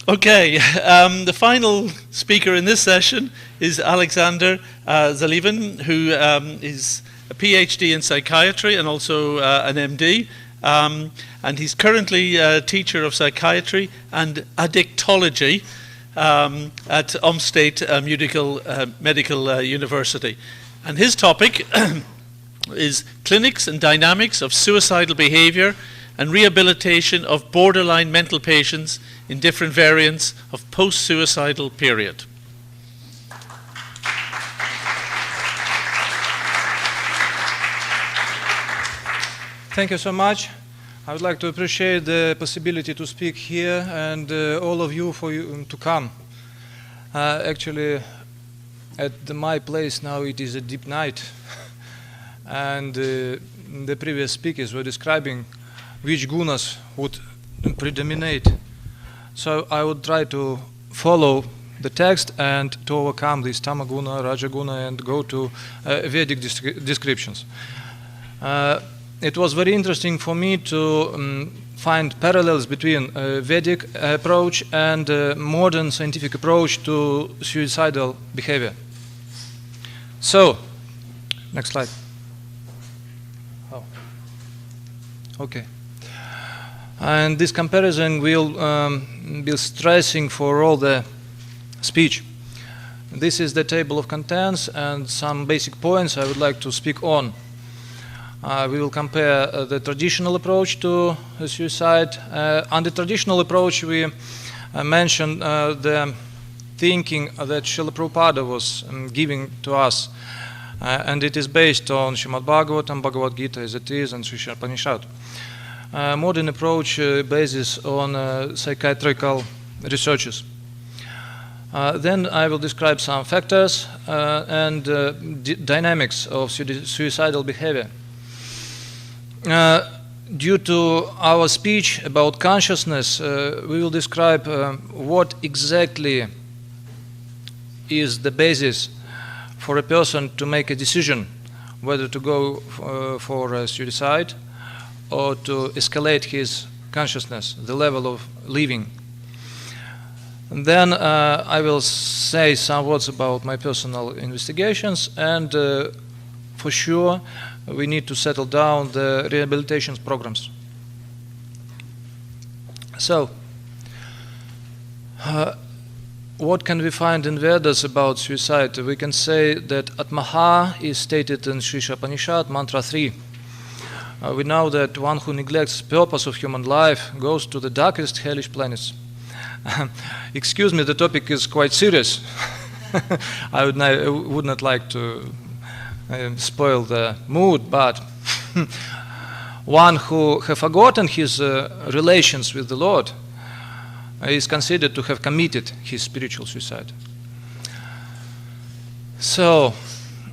Okay, the final speaker in this session is Alexander Zalivin, who is a PhD in psychiatry and also an MD. And he's currently a teacher of psychiatry and addictology at Omsk State Medical University. And his topic is clinics and dynamics of suicidal behavior and rehabilitation of borderline mental patients in different variants of post-suicidal period. Thank you so much. I would like to appreciate the possibility to speak here and all of you for you to come. Actually, at my place now it is a deep night, and the previous speakers were describing which gunas would predominate. So I would try to follow the text and to overcome this tamo-guṇa, raja-guṇa, and go to Vedic descriptions. It was very interesting for me to find parallels between Vedic approach and modern scientific approach to suicidal behavior. So, next slide. Oh. Okay. And this comparison will be stressing for all the speech. This is the table of contents and some basic points I would like to speak on. We will compare the traditional approach to suicide. On the traditional approach, we mentioned the thinking that Srila Prabhupada was giving to us, and it is based on Srimad Bhagavatam, Bhagavad Gita as it is, and Sri Upanishad. Modern approach basis on psychiatrical researches. Then I will describe some factors and dynamics of suicidal behavior. Due to our speech about consciousness, we will describe what exactly is the basis for a person to make a decision whether to go for suicide or to escalate his consciousness, the level of living. And then I will say some words about my personal investigations, and for sure we need to settle down the rehabilitation programs. So, what can we find in Vedas about suicide? We can say that Atmaha is stated in Sri Upanishad, Mantra 3. We know that one who neglects the purpose of human life goes to the darkest hellish planets. Excuse me, the topic is quite serious. I would not like to spoil the mood, but one who has forgotten his relations with the Lord is considered to have committed his spiritual suicide. So,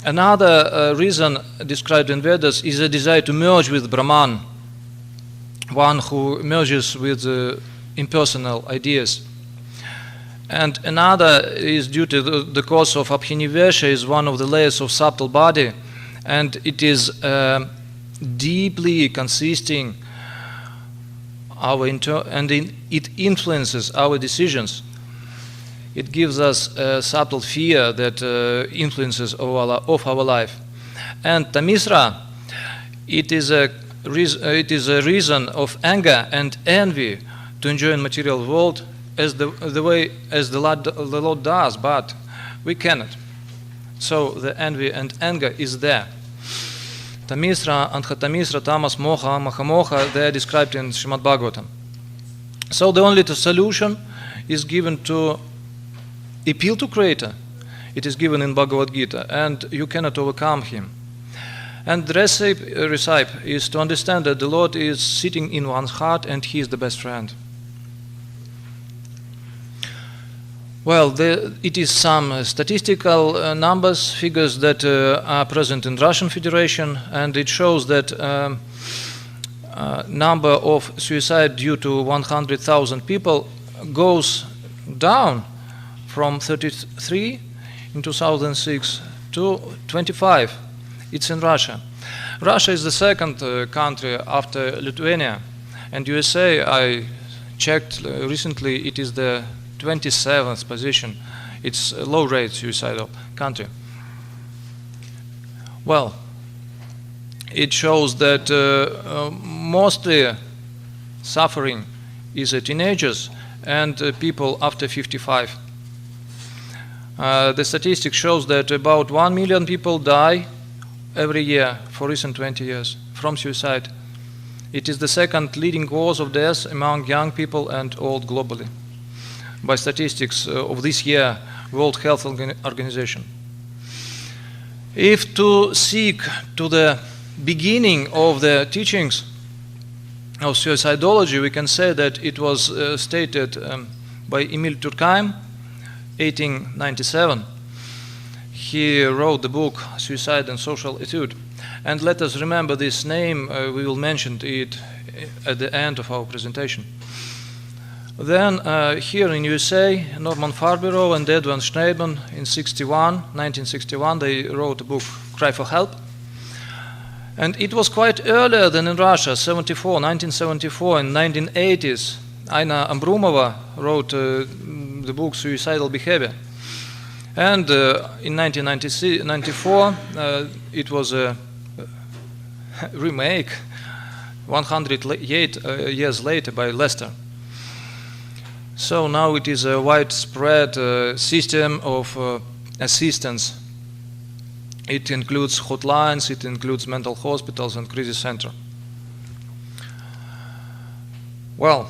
another reason described in Vedas is a desire to merge with Brahman, one who merges with impersonal ideas. And another is due to the cause of abhinivesha, is one of the layers of subtle body, and it is deeply consisting it influences our decisions. It gives us a subtle fear that influences of our life. And tamisra, it is a reason of anger and envy to enjoy in material world as the way as the Lord does, but we cannot. So the envy and anger is there. Tamisra, Anhatamisra, Tamas, Moha, Mahamoha, they are described in Srimad Bhagavatam. So the only solution is given to appeal to Creator. It is given in Bhagavad Gita, and you cannot overcome him. And the recipe is to understand that the Lord is sitting in one's heart and he is the best friend. Well, it is some statistical numbers, figures that are present in Russian Federation, and it shows that number of suicide due to 100,000 people goes down from 33 in 2006 to 25. It's in Russia. Russia is the second country after Lithuania, and USA, I checked recently, it is the 27th position. It's a low-rate suicidal country. Well, it shows that mostly suffering is teenagers and people after 55. The statistics shows that about 1 million people die every year for recent 20 years from suicide. It is the second leading cause of death among young people and old globally, by statistics of this year, World Health Organization. If to seek to the beginning of the teachings of suicidology, we can say that it was stated by Emil Durkheim, 1897. He wrote the book Suicide and Social Etude. And let us remember this name, we will mention it at the end of our presentation. Then here in USA, Norman Farborough and Edwin Schneidman in 1961, they wrote a book, Cry for Help. And it was quite earlier than in Russia, 1974, in 1980s. Aina Ambrumova wrote the book Suicidal Behavior. And in 1994, it was a remake 108 years later by Lester. So now it is a widespread system of assistance. It includes hotlines, it includes mental hospitals and crisis center. Well,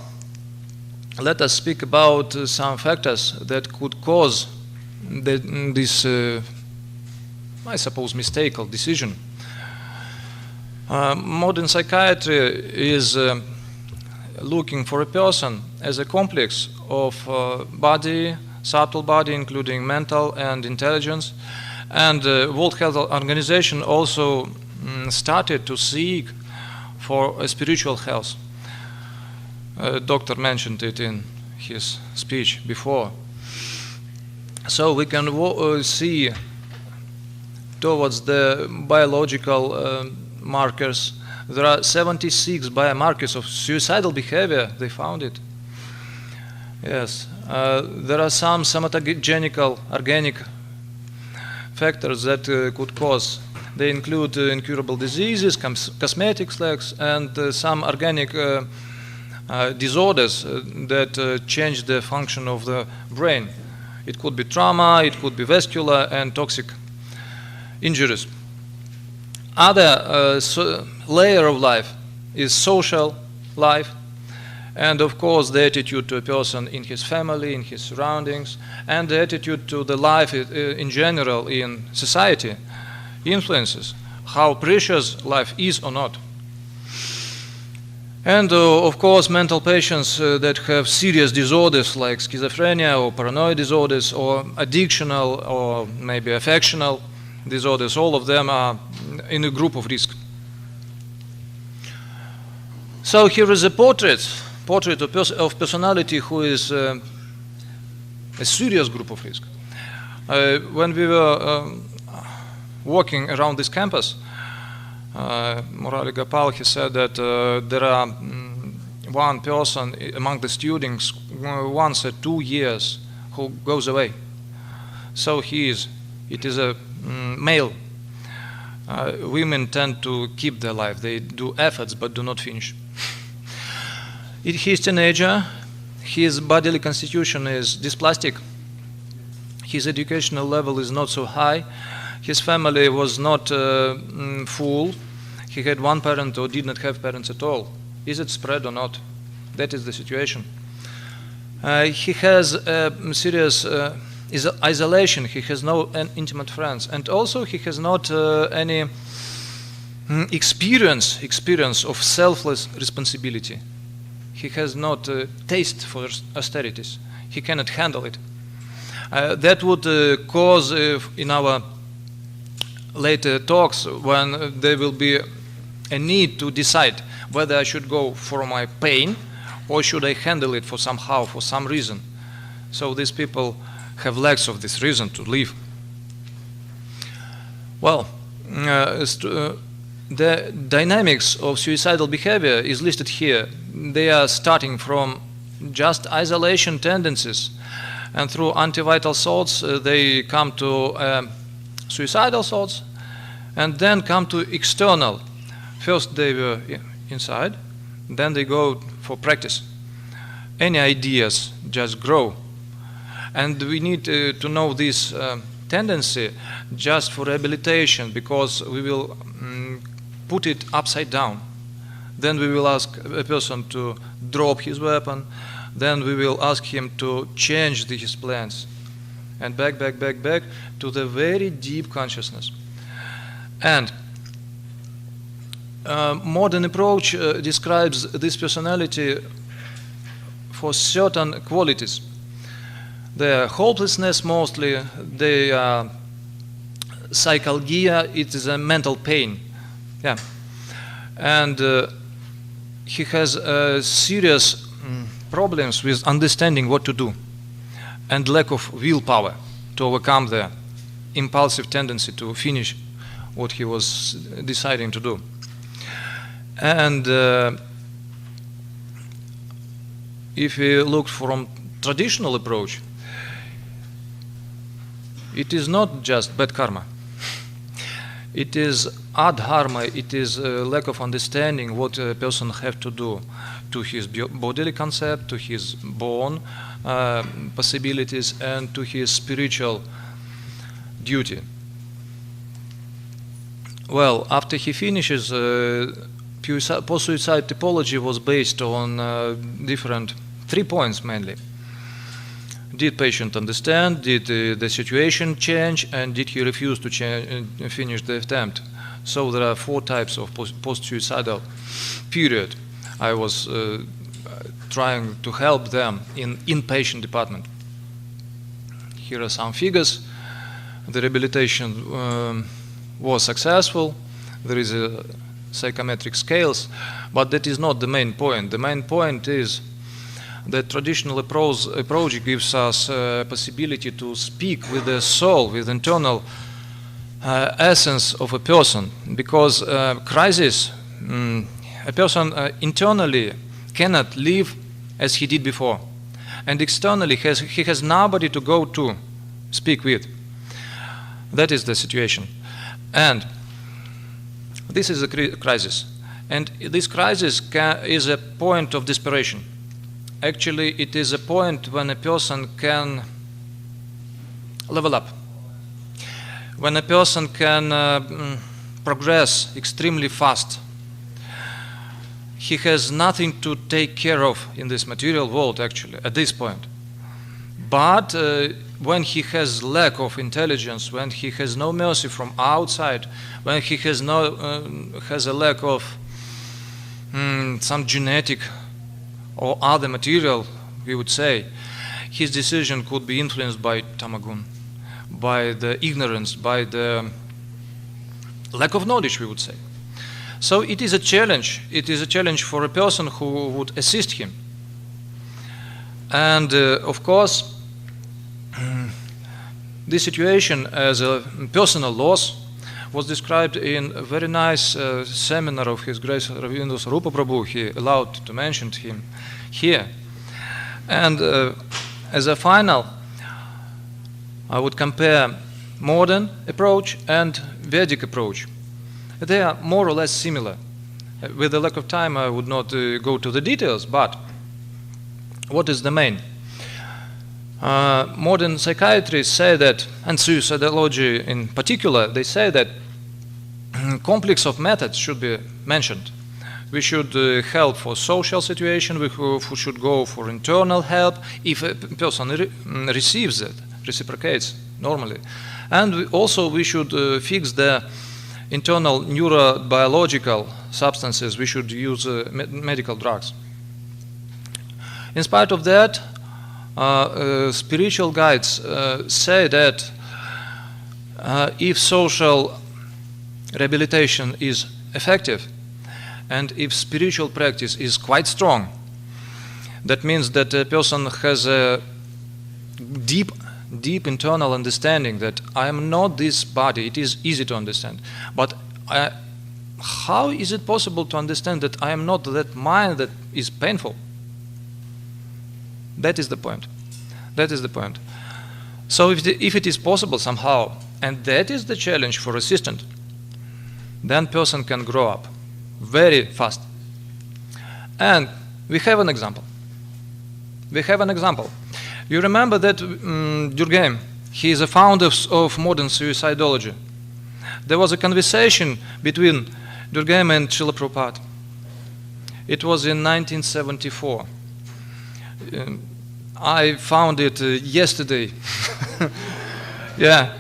let us speak about some factors that could cause this, I suppose, mistaken decision. Modern psychiatry is looking for a person as a complex of body, subtle body, including mental and intelligence. And the World Health Organization also started to seek for a spiritual health. Doctor mentioned it in his speech before. So we can see towards the biological markers. There are 76 biomarkers of suicidal behavior. They found it. Yes. There are some somatogenical, organic factors that could cause. They include incurable diseases, cosmetic slacks, and some organic disorders that change the function of the brain. It could be trauma, it could be vascular and toxic injuries. Other layer of life is social life, and of course the attitude to a person in his family, in his surroundings, and the attitude to the life in general in society influences how precious life is or not. And of course mental patients that have serious disorders like schizophrenia or paranoid disorders or addictional or maybe affectional disorders, all of them are in a group of risk. So here is a portrait of personality who is a serious group of risk. When we were walking around this campus, Murali Gopal, he said that there are one person among the students once at 2 years who goes away. So it is a male. Women tend to keep their life. They do efforts but do not finish. He's a teenager. His bodily constitution is dysplastic. His educational level is not so high. His family was not full. He had one parent or did not have parents at all. Is it spread or not? That is the situation. He has serious isolation. He has no intimate friends, and also he has not any experience of selfless responsibility. He has not taste for austerities. He cannot handle it. That would cause, in our later talks, when there will be a need to decide whether I should go for my pain or should I handle it for some reason. So these people have lacks of this reason to live. Well, the dynamics of suicidal behavior is listed here. They are starting from just isolation tendencies. And through anti-vital thoughts, they come to suicidal thoughts, and then come to external. First they were inside, then they go for practice. Any ideas just grow. And we need to know this tendency just for rehabilitation, because we will put it upside down. Then we will ask a person to drop his weapon. Then we will ask him to change his plans. And back to the very deep consciousness. And modern approach describes this personality for certain qualities. The hopelessness mostly, the psychalgia, it is a mental pain. Yeah. And he has serious problems with understanding what to do, and lack of willpower to overcome the impulsive tendency to finish what he was deciding to do. And if we look from traditional approach, it is not just bad karma. It is adharma, it is a lack of understanding what a person have to do to his bodily concept, to his born possibilities, and to his spiritual duty. Well, after he finishes, post-suicide typology was based on different 3 points mainly. Did patient understand? Did the situation change? And did he refuse to finish the attempt? So there are 4 types of post-suicidal period. I was trying to help them in inpatient department. Here are some figures. The rehabilitation was successful. There is a psychometric scales, but that is not the main point. The main point is the traditional approach gives us a possibility to speak with the soul, with internal essence of a person, because crisis, a person internally cannot live as he did before, and externally he has nobody to go to speak with. That is the situation, and this is a crisis, and this crisis is a point of desperation. Actually, it is a point when a person can level up, when a person can progress extremely fast. He has nothing to take care of in this material world, actually, at this point. But when he has lack of intelligence, when he has no mercy from outside, when he has a lack of some genetic or other material, we would say, his decision could be influenced by tamo-guṇa, by the ignorance, by the lack of knowledge, we would say. So it is a challenge. It is a challenge for a person who would assist him. And of course, this situation as a personal loss was described in a very nice seminar of His Grace Ravindu Rupa Prabhu. He allowed to mention him here. And as a final, I would compare modern approach and Vedic approach. They are more or less similar. With the lack of time, I would not go to the details, but what is the main? Modern psychiatrists say that, and suicidology in particular, they say that complex of methods should be mentioned. We should help for social situation, we should go for internal help if a person receives it, reciprocates normally. And also we should fix the internal neurobiological substances, we should use medical drugs. In spite of that, spiritual guides say that if social rehabilitation is effective and if spiritual practice is quite strong, that means that a person has a deep internal understanding that I am not this body. It is easy to understand, but how is it possible to understand that I am not that mind that is painful? That is the point. That is the point. So if it is possible somehow, and that is the challenge for assistant, then person can grow up very fast. And we have an example. We have an example. You remember that Durkheim, he is a founder of modern suicidology. There was a conversation between Durkheim and Srila Prabhupada. It was in 1974. I found it yesterday. Yeah,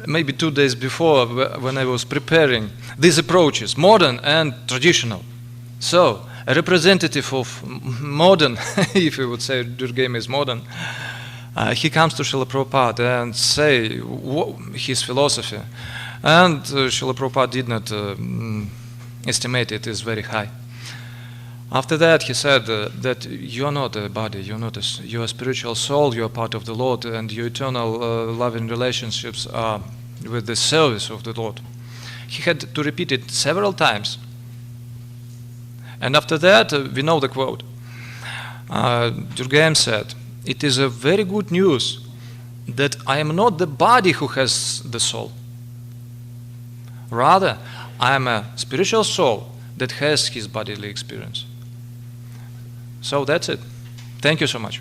maybe 2 days before, when I was preparing these approaches, modern and traditional. So, a representative of modern, if you would say Durkheim is modern, he comes to Srila Prabhupada and say his philosophy. And Srila Prabhupada did not estimate it is very high. After that, he said that you are not a body, you are a spiritual soul, you are part of the Lord, and your eternal loving relationships are with the service of the Lord. He had to repeat it several times. And after that, we know the quote. Durkheim said, "It is a very good news that I am not the body who has the soul. Rather, I am a spiritual soul that has his bodily experience." So that's it. Thank you so much.